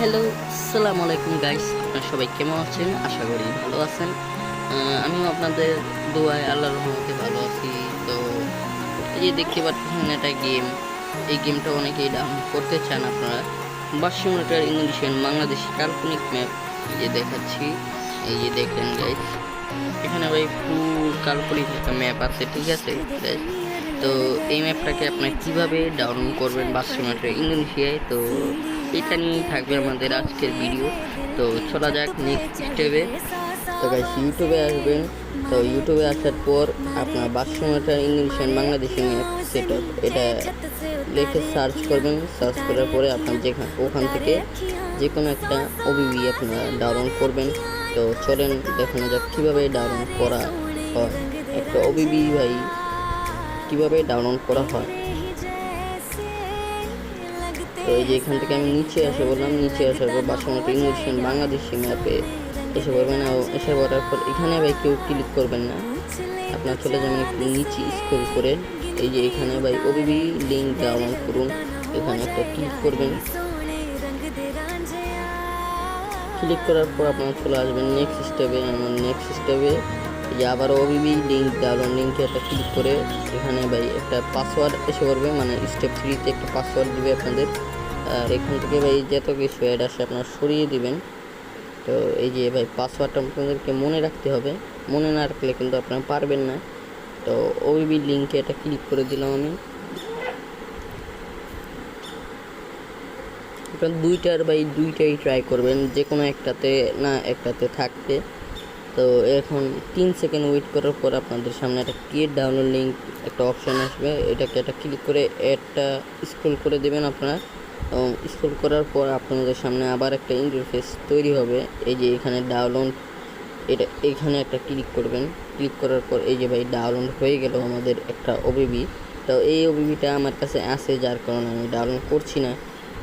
Hello, আসসালামু আলাইকুম guys. আপনারা সবাই কেমন আছেন? আশা করি ভালো আছেন। আমিও আপনাদের দোয়ায় আল্লাহর রহমতে ভালো আছি। তো এই যে দেখতে পাচ্ছেন একটা গেম, এই গেমটা অনেকেই ডাউনলোড করতে চান আপনারা। বাস সিমুলেটর ইন্দোনেশিয়ান বাংলাদেশি কাল্পনিক ম্যাপ এই যে দেখাচ্ছি। এই যে দেখলেন গাইস, এখানে ভাই ফুল কাল্পনিক একটা ম্যাপ আছে, ঠিক আছে গাইস। তো এই ম্যাপটাকে আপনারা কিভাবে ডাউনলোড করবেন বাস সিমুলেটর ইন্দোনেশিয়ায়, তো এটা নিয়েই থাকবে আমাদের আজকের ভিডিও। তো চলা যাক নেক্সট স্টেপে। তো গাইস ইউটিউবে আসবেন। তো ইউটিউবে আসার পর আপনার বাস simulator Indonesian Bangladeshi map set up এটা লিখে সার্চ করবেন। সার্চ করার পরে আপনার ওখান থেকে যে কোনো একটা ওবিবি আপনারা ডাউনলোড করবেন। তো চলেন দেখানো যাক কীভাবে ডাউনলোড করা হয় একটা ওবিবি ভাই, কীভাবে ডাউনলোড করা হয়। তো এই যে এখান থেকে আমি নিচে এসে বললাম, নিচে আসার পর বাসমতি ইন্দোনেশিয়ান বাংলাদেশি ম্যাপে এসে পড়বেন। এসে পড়ার পর এখানে ভাই কেউ ক্লিক করবেন না, আপনার চলে যাবেন একটু নিচে স্ক্রল করে। এই যে এখানে ভাই ওবিবি লিঙ্ক ডাউনলোড করুন, এখানে একটা ক্লিক করবেন। ক্লিক করার পর আপনারা চলে আসবেন নেক্সট স্টেপে। নেক্সট স্টেপে যে আবার ওবিবি লিঙ্ক ডাউনলোড লিঙ্কে একটা ক্লিক করে এখানে ভাই একটা পাসওয়ার্ড এসে পড়বে, মানে স্টেপ 3-তে একটা পাসওয়ার্ড দিবে আপনাদের। আর এখান থেকে ভাই যত কিছু অ্যাড আসে আপনারা সরিয়ে দিবেন। তো এই যে ভাই পাসওয়ার্ডটা আপনাদেরকে মনে রাখতে হবে, মনে না রাখলে কিন্তু আপনারা পারবেন না। তো ওবিবি লিঙ্কে এটা ক্লিক করে দিলাম আমি। আপনারা দুইটাই ট্রাই করবেন, যে কোনো একটাতে না একটাতে থাকবে। তো এখন 3 সেকেন্ড ওয়েট করার পর আপনাদের সামনে একটা ক্রিয়েট ডাউনলোড লিঙ্ক একটা অপশান আসবে, এটাকে একটা ক্লিক করে অ্যাডটা স্ক্রল করে দেবেন আপনারা। এবং স্ক্রল করার পর আপনাদের সামনে আবার একটা ইন্টারফেস তৈরি হবে। এই যে এখানে ডাউনলোড, এটা এখানে একটা ক্লিক করবেন। ক্লিক করার পর এই যে ভাই ডাউনলোড হয়ে গেল আমাদের একটা ওবিবি। তো এই ওবিবিটা আমার কাছে আছে, যার কারণে আমি ডাউনলোড করছি না।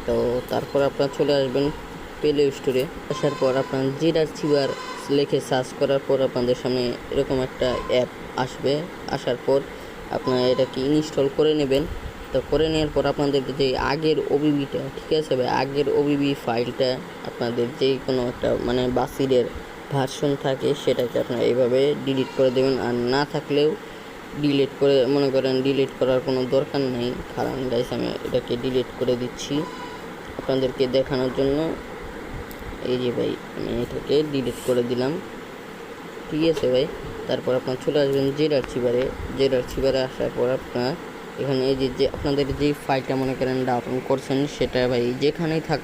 তো তারপর আপনারা চলে আসবেন প্লে স্টোরে। আসার পর আপনার জিরার্চিবার লিখে সার্চ করার পর আপনাদের সামনে এরকম একটা অ্যাপ আসবে। আসার পর আপনারা এটাকে ইনস্টল করে নেবেন। তো করে নেওয়ার পর আপনাদের যে আগের ওবিবিটা, ঠিক আছে ভাই, আগের ওবিবি ফাইলটা আপনাদের যে কোনো একটা মানে বাসিরের ভার্সন থাকে সেটাকে আপনারা এইভাবে ডিলিট করে দেবেন। আর না থাকলেও ডিলিট করে, মনে করেন ডিলিট করার কোনো দরকার নেই, কারণ গাইস আমি এটাকে ডিলিট করে দিচ্ছি আপনাদেরকে দেখানোর জন্য। এই যে ভাই আমি এটাকে ডিলিট করে দিলাম, ঠিক আছে ভাই। তারপর আপনার চলে আসবেন জেড আর্চিভারে আসার পর আপনার এখানে এই যে আপনাদের যে ফাইলটা মনে করেন ডাউনলোড করছেন সেটা ভাই যেখানেই থাকুক